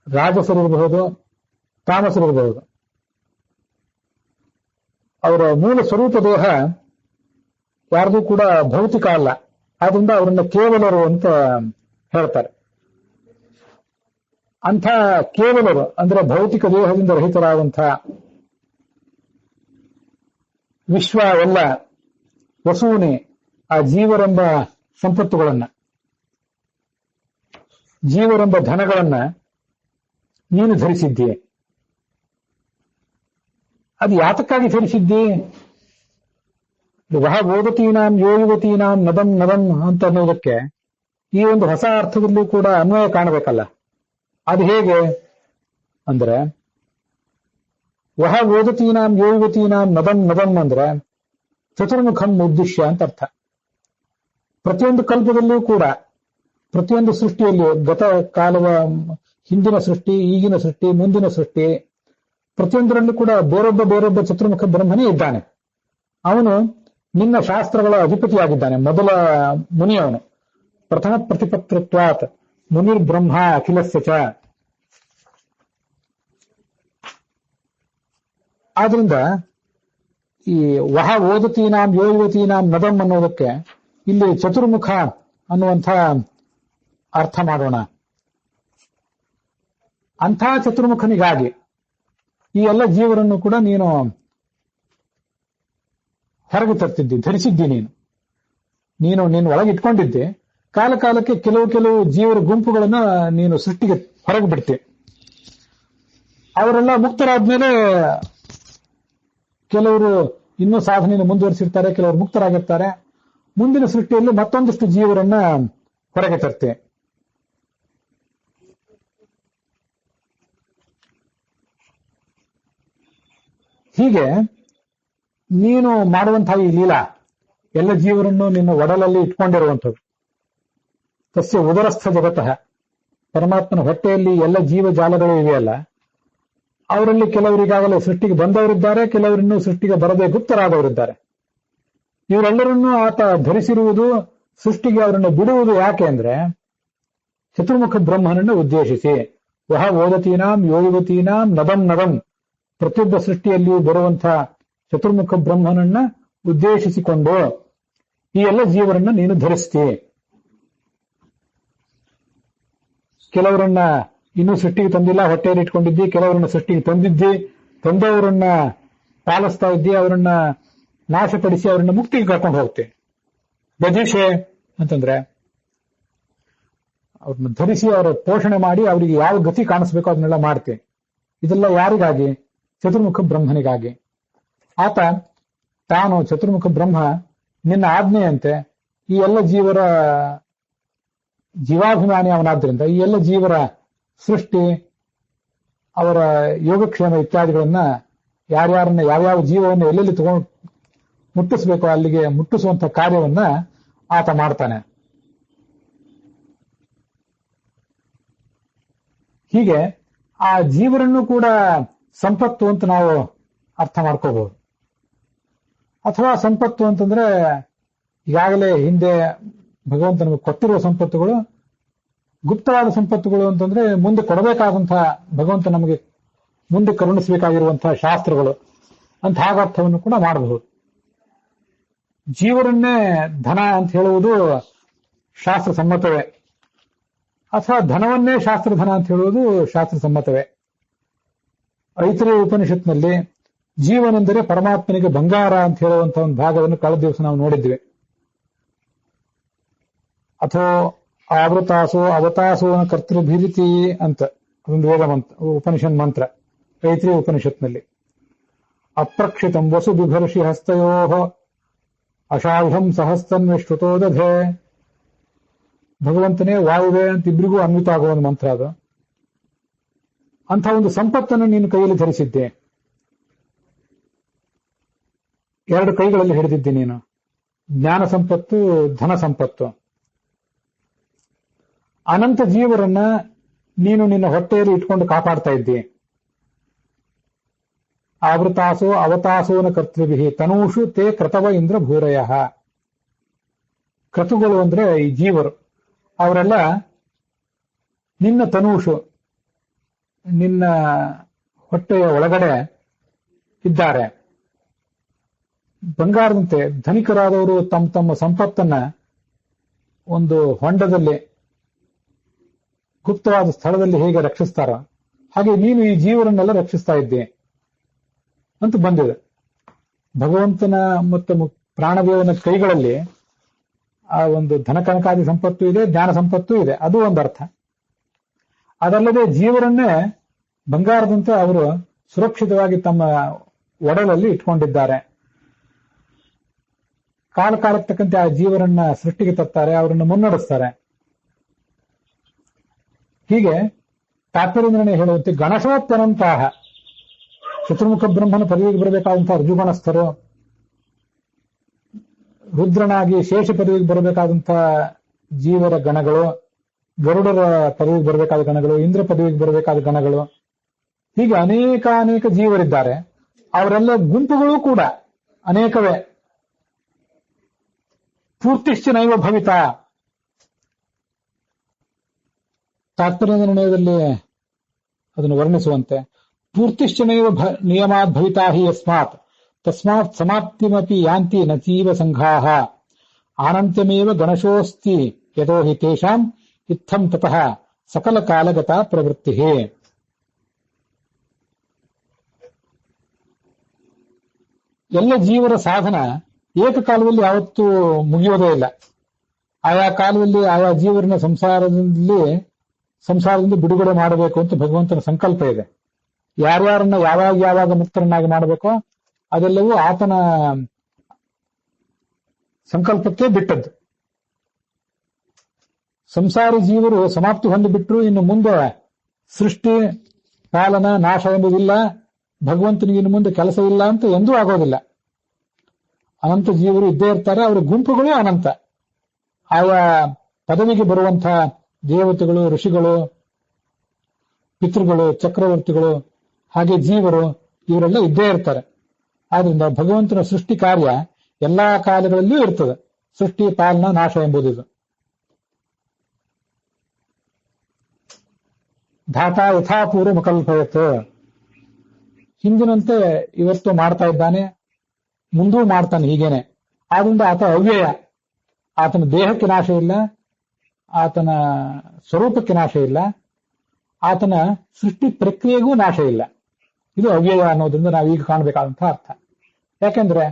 Speaker 1: ರಾಜಸರಿರಬಹುದು, ತಾಮಸರಿರಬಹುದು. ಅವರ ಮೂಲ ಸ್ವರೂಪ ದೇಹ ಯಾರಿಗೂ ಕೂಡ ಭೌತಿಕ ಅಲ್ಲ. ಆದ್ರಿಂದ ಅವರನ್ನ ಕೇವಲರು ಅಂತ ಹೇಳ್ತಾರೆ. ಅಂಥ ಕೇವಲರು ಅಂದ್ರೆ ಭೌತಿಕ ದೇಹದಿಂದ ರಹಿತರಾದಂತಹ ವಿಶ್ವ ಎಲ್ಲ ವಸೂನಿ, ಆ ಜೀವರೆಂಬ ಸಂಪತ್ತುಗಳನ್ನ, ಜೀವರೆಂಬ ಧನಗಳನ್ನ ನೀನು ಧರಿಸಿದ್ದೀಯ. ಅದು ಯಾತಕ್ಕಾಗಿ ಧರಿಸಿದ್ದಿ? ವಹ ಓದತೀನಾಂ ಯೋಯುವತೀನಾಂ ನದಂ ನದಂ ಅಂತ ಅನ್ನೋದಕ್ಕೆ ಈ ಒಂದು ಹೊಸ ಅರ್ಥದಲ್ಲೂ ಕೂಡ ಅನ್ವಯ ಕಾಣಬೇಕಲ್ಲ. ಅದು ಹೇಗೆ ಅಂದ್ರೆ, ವಹ ಓದತೀನಾಂ ಯೋಯುವತೀನಾಂ ನದಂ ನದಂ ಅಂದ್ರೆ ಚತುರ್ಮುಖಂ ಉದ್ದೇಶ್ಯ ಅಂತ ಅರ್ಥ. ಪ್ರತಿಯೊಂದು ಕಲ್ಪದಲ್ಲಿಯೂ ಕೂಡ, ಪ್ರತಿಯೊಂದು ಸೃಷ್ಟಿಯಲ್ಲಿಯೂ, ಗತ ಕಾಲದ ಹಿಂದಿನ ಸೃಷ್ಟಿ, ಈಗಿನ ಸೃಷ್ಟಿ, ಮುಂದಿನ ಸೃಷ್ಟಿ, ಪ್ರತಿಯೊಂದರಲ್ಲೂ ಕೂಡ ಬೇರೊಬ್ಬ ಚತುರ್ಮುಖ ಬ್ರಹ್ಮನೇ ಇದ್ದಾನೆ. ಅವನು ನಿನ್ನ ಶಾಸ್ತ್ರಗಳ ಅಧಿಪತಿಯಾಗಿದ್ದಾನೆ. ಮೊದಲ ಮುನಿಯವನು. ಪ್ರಥಮ ಪ್ರತಿಪತ್ರತ್ವಾತ್ ಮುನಿರ್ ಬ್ರಹ್ಮ ಅಖಿಲಸ್ಯ ಚ. ಆದ್ರಿಂದ ಈ ವಹ ಓದತೀನಾಂ ಯೋಯುವತೀನಾಂ ನದಂ ಅನ್ನೋದಕ್ಕೆ ಇಲ್ಲಿ ಚತುರ್ಮುಖ ಅನ್ನುವಂಥ ಅರ್ಥ ಮಾಡೋಣ. ಅಂಥ ಚತುರ್ಮುಖನಿಗಾಗಿ ಈ ಎಲ್ಲ ಜೀವರನ್ನು ಕೂಡ ನೀನು ಹೊರಗೆ ತರ್ತಿದ್ದಿ, ಧರಿಸಿದ್ದಿ. ನೀನು ಒಳಗೆ ಇಟ್ಕೊಂಡಿದ್ದೆ. ಕಾಲ ಕಾಲಕ್ಕೆ ಕೆಲವು ಜೀವರ ಗುಂಪುಗಳನ್ನ ನೀನು ಸೃಷ್ಟಿಗೆ ಹೊರಗೆ ಬಿಡ್ತಿ. ಅವರೆಲ್ಲ ಮುಕ್ತರಾದ್ಮೇಲೆ ಕೆಲವರು ಇನ್ನೂ ಸಾಧನೆಯನ್ನು ಮುಂದುವರಿಸಿರ್ತಾರೆ, ಕೆಲವರು ಮುಕ್ತರಾಗಿರ್ತಾರೆ. ಮುಂದಿನ ಸೃಷ್ಟಿಯಲ್ಲಿ ಮತ್ತೊಂದಷ್ಟು ಜೀವರನ್ನ ಹೊರಗೆ ತರ್ತೆ. ಹೀಗೆ ನೀನು ಮಾಡುವಂತಹ ಈ ಲೀಲಾ ಎಲ್ಲ ಜೀವರನ್ನು ನಿನ್ನ ಒಡಲಲ್ಲಿ ಇಟ್ಕೊಂಡಿರುವಂಥದ್ದು. ತಸ್ಯ ಉದರಸ್ಥ ಜಗತಃ, ಪರಮಾತ್ಮನ ಹೊಟ್ಟೆಯಲ್ಲಿ ಎಲ್ಲ ಜೀವಜಾಲಗಳು ಇವೆಯಲ್ಲ, ಅವರಲ್ಲಿ ಕೆಲವರಿಗಾಗಲೇ ಸೃಷ್ಟಿಗೆ ಬಂದವರಿದ್ದಾರೆ, ಕೆಲವರಿನ್ನೂ ಸೃಷ್ಟಿಗೆ ಬರದೆ ಗುಪ್ತರಾದವರಿದ್ದಾರೆ. ಇವರೆಲ್ಲರನ್ನೂ ಆತ ಧರಿಸಿರುವುದು ಸೃಷ್ಟಿಗೆ ಅವರನ್ನು ಬಿಡುವುದು ಯಾಕೆ ಅಂದ್ರೆ ಚತುರ್ಮುಖ ಬ್ರಹ್ಮನನ್ನು ಉದ್ದೇಶಿಸಿ. ವಹ ಓದತೀನಾಂ ಯೋಯುವತೀನಾಂ ನದಂ ನದಂ, ಪ್ರತಿಯೊಬ್ಬ ಸೃಷ್ಟಿಯಲ್ಲಿಯೂ ಬರುವಂತಹ ಚತುರ್ಮುಖ ಬ್ರಹ್ಮನನ್ನ ಉದ್ದೇಶಿಸಿಕೊಂಡು ಈ ಎಲ್ಲ ಜೀವರನ್ನ ನೀನು ಧರಿಸ್ತಿ. ಕೆಲವರನ್ನ ಇನ್ನೂ ಸೃಷ್ಟಿಗೆ ತಂದಿಲ್ಲ, ಹೊಟ್ಟೆಯಲ್ಲಿ ಇಟ್ಕೊಂಡಿದ್ದಿ. ಕೆಲವರನ್ನ ಸೃಷ್ಟಿಗೆ ತಂದಿದ್ದಿ, ತಂದವರನ್ನ ಪಾಲಿಸ್ತಾ ಇದ್ದಿ, ಅವರನ್ನ ನಾಶಪಡಿಸಿ ಅವರನ್ನ ಮುಕ್ತಿಗೆ ಕರ್ಕೊಂಡು ಹೋಗ್ತಿ. ದಧಿಷೆ ಅಂತಂದ್ರೆ ಅವ್ರನ್ನ ಧರಿಸಿ ಅವರ ಪೋಷಣೆ ಮಾಡಿ ಅವರಿಗೆ ಯಾವ ಗತಿ ಕಾಣಿಸ್ಬೇಕೋ ಅದನ್ನೆಲ್ಲ ಮಾಡ್ತೀನಿ. ಇದೆಲ್ಲ ಯಾರಿಗಾಗಿ? ಚತುರ್ಮುಖ ಬ್ರಹ್ಮನಿಗಾಗಿ. ಆತ ತಾನು ಚತುರ್ಮುಖ ಬ್ರಹ್ಮ ನಿನ್ನ ಆಜ್ಞೆಯಂತೆ ಈ ಎಲ್ಲ ಜೀವರ ಜೀವಾಭಿಮಾನಿ ಅವನಾದ್ರಿಂದ ಈ ಎಲ್ಲ ಜೀವರ ಸೃಷ್ಟಿ, ಅವರ ಯೋಗಕ್ಷೇಮ ಇತ್ಯಾದಿಗಳನ್ನ ಯಾರ್ಯಾರನ್ನ ಯಾವ್ಯಾವ ಜೀವವನ್ನು ಎಲ್ಲೆಲ್ಲಿ ತಗೊಂಡು ಮುಟ್ಟಿಸ್ಬೇಕೋ ಅಲ್ಲಿಗೆ ಮುಟ್ಟಿಸುವಂತ ಕಾರ್ಯವನ್ನ ಆತ ಮಾಡ್ತಾನೆ. ಹೀಗೆ ಆ ಜೀವರನ್ನು ಕೂಡ ಸಂಪತ್ತು ಅಂತ ನಾವು ಅರ್ಥ ಮಾಡ್ಕೋಬಹುದು. ಅಥವಾ ಸಂಪತ್ತು ಅಂತಂದ್ರೆ ಈಗಾಗಲೇ ಹಿಂದೆ ಭಗವಂತ ನಮಗೆ ಕೊಟ್ಟಿರುವ ಸಂಪತ್ತುಗಳು, ಗುಪ್ತವಾದ ಸಂಪತ್ತುಗಳು ಅಂತಂದ್ರೆ ಮುಂದೆ ಕೊಡಬೇಕಾದಂತಹ ಭಗವಂತ ನಮಗೆ ಮುಂದೆ ಕರುಣಿಸಬೇಕಾಗಿರುವಂತಹ ಶಾಸ್ತ್ರಗಳು ಅಂತ ಅರ್ಥವನ್ನು ಕೂಡ ಮಾಡಬಹುದು. ಜೀವರನ್ನೇ ಧನ ಅಂತ ಹೇಳುವುದು ಶಾಸ್ತ್ರ ಸಮ್ಮತವೇ, ಅಥವಾ ಧನವನ್ನೇ ಶಾಸ್ತ್ರಧನ ಅಂತ ಹೇಳುವುದು ಶಾಸ್ತ್ರ ಸಮ್ಮತವೇ. ಐತರೇಯ ಉಪನಿಷತ್ನಲ್ಲಿ ಜೀವನೆಂದರೆ ಪರಮಾತ್ಮನಿಗೆ ಬಂಗಾರ ಅಂತ ಹೇಳುವಂತಹ ಒಂದು ಭಾಗವನ್ನು ಕಳೆದ ದಿವಸ ನಾವು ನೋಡಿದ್ವಿ. ಅಥವಾ ಆವೃತಾಸೋ ಅವತಾಸೋನ ಕರ್ತೃಭಿರಿತಿ ಅಂತ ಒಂದು ವೇದ ಮಂತ್ರ, ಉಪನಿಷತ್ ಮಂತ್ರ ಐತರೇಯ ಉಪನಿಷತ್ನಲ್ಲಿ. ಅಪ್ರಕ್ಷಿತಂ ವಸು ಬಿಭರ್ಷಿ ಹಸ್ತಯೋ ಅಷಾಢಂ ಸಹಸ್ತನ್ವಿಶ್ರುತೋ ದಧೆ. ಭಗವಂತನೇ ವಾಯುವೆ ಅಂತ ಇಬ್ಬರಿಗೂ ಅನ್ವಿತ ಆಗುವ ಒಂದು ಮಂತ್ರ ಅದು. ಅಂಥ ಒಂದು ಸಂಪತ್ತನ್ನು ನೀನು ಕೈಯಲ್ಲಿ ಧರಿಸಿದ್ದೆ, ಎರಡು ಕೈಗಳಲ್ಲಿ ಹಿಡಿದಿದ್ದೆ ನೀನು. ಜ್ಞಾನ ಸಂಪತ್ತು, ಧನ ಸಂಪತ್ತು. ಅನಂತ ಜೀವರನ್ನ ನೀನು ನಿನ್ನ ಹೊಟ್ಟೆಯಲ್ಲಿ ಇಟ್ಕೊಂಡು ಕಾಪಾಡ್ತಾ ಇದ್ದಿ. ಆವೃತಾಸೋ ಅವತಾಸೋನ ಕರ್ತೃಭಿ ತನೂಷು ತೇ ಕ್ರತವ ಇಂದ್ರ ಭೂರಯ. ಕ್ರತುಗಳು ಅಂದ್ರೆ ಈ ಜೀವರು, ಅವರೆಲ್ಲ ನಿನ್ನ ತನೂಷು, ನಿನ್ನ ಹೊಟ್ಟೆಯ ಒಳಗಡೆ ಇದ್ದಾರೆ. ಬಂಗಾರದಂತೆ ಧನಿಕರಾದವರು ತಮ್ಮ ತಮ್ಮ ಸಂಪತ್ತನ್ನ ಒಂದು ಹೊಂಡದಲ್ಲಿ ಗುಪ್ತವಾದ ಸ್ಥಳದಲ್ಲಿ ಹೇಗೆ ರಕ್ಷಿಸ್ತಾರ ಹಾಗೆ ನೀನು ಈ ಜೀವರನ್ನೆಲ್ಲ ರಕ್ಷಿಸ್ತಾ ಇದ್ದೆ ಅಂತ ಬಂದಿದೆ. ಭಗವಂತನ ಮತ್ತು ಪ್ರಾಣದೇವನ ಕೈಗಳಲ್ಲಿ ಆ ಒಂದು ಧನಕನಕಾದಿ ಸಂಪತ್ತು ಇದೆ, ಜ್ಞಾನ ಸಂಪತ್ತು ಇದೆ, ಅದು ಒಂದು ಅರ್ಥ. ಅದಲ್ಲದೆ ಜೀವರನ್ನೇ ಬಂಗಾರದಂತೆ ಅವರು ಸುರಕ್ಷಿತವಾಗಿ ತಮ್ಮ ಒಡಲಲ್ಲಿ ಇಟ್ಕೊಂಡಿದ್ದಾರೆ. ಕಾಲ ಕಾಲಕ್ಕೆ ತಕ್ಕಂತೆ ಆ ಜೀವರನ್ನ ಸೃಷ್ಟಿಗೆ ತರ್ತಾರೆ, ಅವರನ್ನು ಮುನ್ನಡೆಸ್ತಾರೆ. ಹೀಗೆ ತಾತ್ಪರ್ಯನೇ ಹೇಳುವಂತೆ ಗಣಶೋತ್ಯನಂತಹ ಚತುರ್ಮುಖ ಬ್ರಹ್ಮನ ಪದವಿಗೆ ಬರಬೇಕಾದಂತಹ ಋಜುಗಣಸ್ಥರು, ರುದ್ರನಾಗಿ ಶೇಷ ಪದವಿಗೆ ಬರಬೇಕಾದಂತಹ ಜೀವರ ಗಣಗಳು, ಗರುಡರ ಪದವಿಗೆ ಬರಬೇಕಾದ ಗಣಗಳು, ಇಂದ್ರ ಪದವಿಗೆ ಬರಬೇಕಾದ ಗಣಗಳು, ಹೀಗೆ ಅನೇಕ ಜೀವರಿದ್ದಾರೆ. ಅವರೆಲ್ಲ ಗುಂಪುಗಳು ಕೂಡ ಅನೇಕವೇ. ಪೂರ್ತಿಶ್ಚ ನೈವ ಭವಿತ. ತಾತ್ಪರ್ಯ ನಿರ್ಣಯದಲ್ಲಿ ಅದನ್ನು ವರ್ಣಿಸುವಂತೆ ಪೂರ್ತಿಶ್ಚ ನೈವ ನಿಯಮಾತ್ ಭವಿತಾ ಹಿ ಯಸ್ಮಾತ್ ತಸ್ಮಾತ್ ಸಮಾಪ್ತಿಮಪಿ ಯಾಂತಿ ನಚೀವ ಸಂಘಾಃ ಆನಂತ್ಯಮೇವ ಗಣಶೋಸ್ತಿ ಯತೋ ಹಿ ತೇಷಾಂ ಇತ್ತಂ ತತಃ ಸಕಲ ಕಾಲಗತ ಪ್ರವೃತ್ತಿ. ಎಲ್ಲ ಜೀವರ ಸಾಧನ ಏಕಕಾಲದಲ್ಲಿ ಯಾವತ್ತೂ ಮುಗಿಯೋದೇ ಇಲ್ಲ. ಆಯಾ ಕಾಲದಲ್ಲಿ ಆಯಾ ಜೀವರನ್ನ ಸಂಸಾರದಿಂದ ಬಿಡುಗಡೆ ಮಾಡಬೇಕು ಅಂತ ಭಗವಂತನ ಸಂಕಲ್ಪ ಇದೆ. ಯಾರ್ಯಾರನ್ನ ಯಾವಾಗ ಮುಕ್ತರನ್ನಾಗಿ ಮಾಡಬೇಕೋ ಅದೆಲ್ಲವೂ ಆತನ ಸಂಕಲ್ಪಕ್ಕೆ ಬಿಟ್ಟದ್ದು. ಸಂಸಾರಿ ಜೀವರು ಸಮಾಪ್ತಿ ಹೊಂದಿಬಿಟ್ರು, ಇನ್ನು ಮುಂದೆ ಸೃಷ್ಟಿ ಪಾಲನ ನಾಶ ಎಂಬುದಿಲ್ಲ, ಭಗವಂತನಿಗೆ ಇನ್ನು ಮುಂದೆ ಕೆಲಸ ಇಲ್ಲ ಅಂತ ಎಂದೂ ಆಗೋದಿಲ್ಲ. ಅನಂತ ಜೀವರು ಇದ್ದೇ ಇರ್ತಾರೆ, ಅವರ ಗುಂಪುಗಳು ಅನಂತ. ಆಯಾ ಪದವಿಗೆ ಬರುವಂತಹ ದೇವತೆಗಳು, ಋಷಿಗಳು, ಪಿತೃಗಳು, ಚಕ್ರವರ್ತಿಗಳು, ಹಾಗೆ ಜೀವರು ಇವರೆಲ್ಲ ಇದ್ದೇ ಇರ್ತಾರೆ. ಆದ್ರಿಂದ ಭಗವಂತನ ಸೃಷ್ಟಿ ಕಾರ್ಯ ಎಲ್ಲಾ ಕಾಲಗಳಲ್ಲಿಯೂ ಇರ್ತದೆ. ಸೃಷ್ಟಿ ಪಾಲನ ನಾಶ ಎಂಬುದು. ಧಾತಾ ಯಥಾಪೂರ್ವ ಮುಕಲ್ಪಯತ್. ಹಿಂದಿನಂತೆ ಇವತ್ತು ಮಾಡ್ತಾ ಇದ್ದಾನೆ, ಮುಂದೂ ಮಾಡ್ತಾನೆ ಹೀಗೇನೆ. ಆದ್ರಿಂದ ಆತ ಅವ್ಯಯ. ಆತನ ದೇಹಕ್ಕೆ ನಾಶ ಇಲ್ಲ, ಆತನ ಸ್ವರೂಪಕ್ಕೆ ನಾಶ ಇಲ್ಲ, ಆತನ ಸೃಷ್ಟಿ ಪ್ರಕ್ರಿಯೆಗೂ ನಾಶ ಇಲ್ಲ. ಇದು ಅವ್ಯಯ ಅನ್ನೋದ್ರಿಂದ ನಾವೀಗ ಕಾಣಬೇಕಾದಂತಹ ಅರ್ಥ. ಯಾಕೆಂದ್ರೆ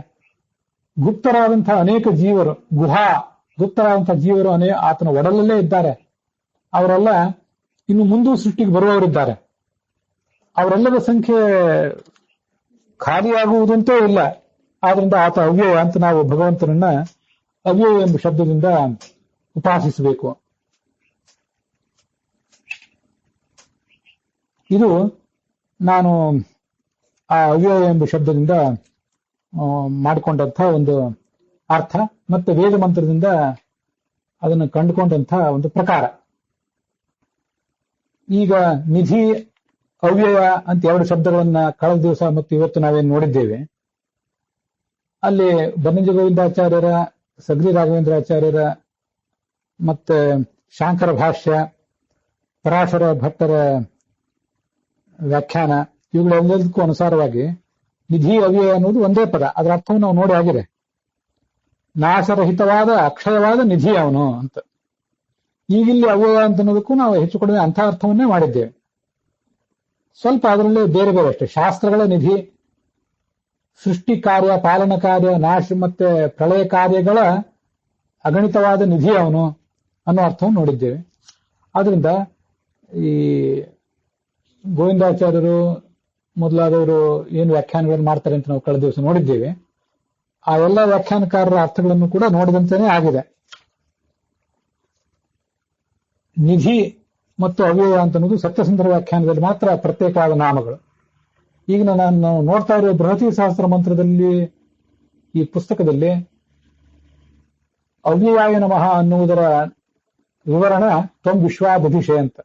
Speaker 1: ಗುಪ್ತರಾದಂತಹ ಅನೇಕ ಜೀವರು, ಗುಹಾ ಗುಪ್ತರಾದಂತಹ ಜೀವರು ಆತನ ಒಡಲಲ್ಲೇ ಇದ್ದಾರೆ. ಅವರೆಲ್ಲ ಇನ್ನು ಮುಂದೂ ಸೃಷ್ಟಿಗೆ ಬರುವವರಿದ್ದಾರೆ. ಅವರೆಲ್ಲರ ಸಂಖ್ಯೆ ಖಾಲಿಯಾಗುವುದಂತೂ ಇಲ್ಲ. ಆದ್ರಿಂದ ಆತ ಅವ್ಯಯ ಅಂತ ನಾವು ಭಗವಂತನನ್ನ ಅವ್ಯಯ ಎಂಬ ಶಬ್ದದಿಂದ ಉಪಾಸಿಸಬೇಕು. ಇದು ನಾನು ಆ ಅವ್ಯಯ ಎಂಬ ಶಬ್ದದಿಂದ ಮಾಡಿಕೊಂಡಂಥ ಒಂದು ಅರ್ಥ, ಮತ್ತೆ ವೇದ ಮಂತ್ರದಿಂದ ಅದನ್ನು ಕಂಡುಕೊಂಡಂಥ ಒಂದು ಪ್ರಕಾರ. ಈಗ ನಿಧಿ, ಅವ್ಯಯ ಅಂತ ಎರಡು ಶಬ್ದಗಳನ್ನ ಕಳೆದ ದಿವಸ ಮತ್ತು ಇವತ್ತು ನಾವೇನು ನೋಡಿದ್ದೇವೆ. ಅಲ್ಲಿ ಬನ್ನಂಜ ಗೋವಿಂದಾಚಾರ್ಯರ, ಸಗ್ರಿ ರಾಘವೇಂದ್ರಾಚಾರ್ಯರ, ಮತ್ತೆ ಶಾಂಕರ ಭಾಷ್ಯ, ಪರಾಶರ ಭಟ್ಟರ ವ್ಯಾಖ್ಯಾನ, ಇವುಗಳೆಲ್ಲದಕ್ಕೂ ಅನುಸಾರವಾಗಿ ನಿಧಿ ಅವ್ಯಯ ಅನ್ನೋದು ಒಂದೇ ಪದ. ಅದರ ಅರ್ಥವನ್ನು ನಾವು ನೋಡಿ ಆಗಿದೆ. ನಾಶರಹಿತವಾದ ಅಕ್ಷಯವಾದ ನಿಧಿ ಅವನು ಅಂತ. ಈಗಿಲ್ಲಿ ಅವ್ಯಯ ಅಂತ ಅನ್ನೋದಕ್ಕೂ ನಾವು ಹೆಚ್ಚು ಕಡಿಮೆ ಅಂಥ ಅರ್ಥವನ್ನೇ ಮಾಡಿದ್ದೇವೆ. ಸ್ವಲ್ಪ ಅದರಲ್ಲಿ ಬೇರೆ ಬೇರೆ ಅಷ್ಟೇ. ಶಾಸ್ತ್ರಗಳ ನಿಧಿ, ಸೃಷ್ಟಿ ಕಾರ್ಯ, ಪಾಲನ ಕಾರ್ಯ, ನಾಶ ಮತ್ತೆ ಪ್ರಳಯ ಕಾರ್ಯಗಳ ಅಗಣಿತವಾದ ನಿಧಿ ಅವನು ಅನ್ನೋ ಅರ್ಥವನ್ನು ನೋಡಿದ್ದೇವೆ. ಆದ್ರಿಂದ ಈ ಗೋವಿಂದಾಚಾರ್ಯರು ಮೊದಲಾದವರು ಏನು ವ್ಯಾಖ್ಯಾನಗಳನ್ನು ಮಾಡ್ತಾರೆ ಅಂತ ನಾವು ಕಳೆದ ದಿವಸ ನೋಡಿದ್ದೇವೆ. ಆ ಎಲ್ಲ ವ್ಯಾಖ್ಯಾನಕಾರರ ಅರ್ಥಗಳನ್ನು ಕೂಡ ನೋಡಿದಂತೆಯೇ ಆಗಿದೆ. ನಿಧಿ ಮತ್ತು ಅವ್ಯಯ ಅಂತ ಅನ್ನೋದು ಸತ್ಯಸುಂದರ ವ್ಯಾಖ್ಯಾನದಲ್ಲಿ ಮಾತ್ರ ಪ್ರತ್ಯೇಕವಾದ ನಾಮಗಳು. ಈಗ ನಾನು ನೋಡ್ತಾ ಇರುವ ಬೃಹತಿ ಸಹಸ್ರ ಮಂತ್ರದಲ್ಲಿ, ಈ ಪುಸ್ತಕದಲ್ಲಿ ಅವ್ಯಯಾಯ ನಮಃ ಅನ್ನುವುದರ ವಿವರಣ ತ್ವಂ ವಿಶ್ವಾದಧಿಷೆ ಅಂತ,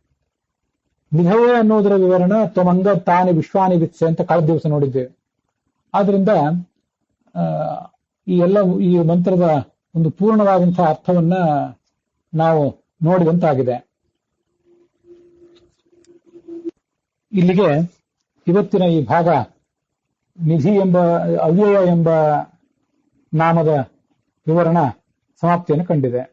Speaker 1: ನಿಧಯೇ ಅನ್ನುವುದರ ವಿವರಣ ತ್ವಮಂಗ ತಾನಿ ವಿಶ್ವಾನಿ ವಿತ್ಸೆ ಅಂತ ಕಳೆದ ದಿವಸ ನೋಡಿದ್ದೇವೆ. ಆದ್ರಿಂದ ಈ ಮಂತ್ರದ ಒಂದು ಪೂರ್ಣವಾದಂತಹ ಅರ್ಥವನ್ನ ನಾವು ನೋಡಿದಂತಾಗಿದೆ. ಇಲ್ಲಿಗೆ ಇವತ್ತಿನ ಈ ಭಾಗ ನಿಧಿ ಎಂಬ ಅವ್ಯಯ ಎಂಬ ನಾಮದ ವಿವರಣ ಸಮಾಪ್ತಿಯನ್ನು ಕಂಡಿದೆ.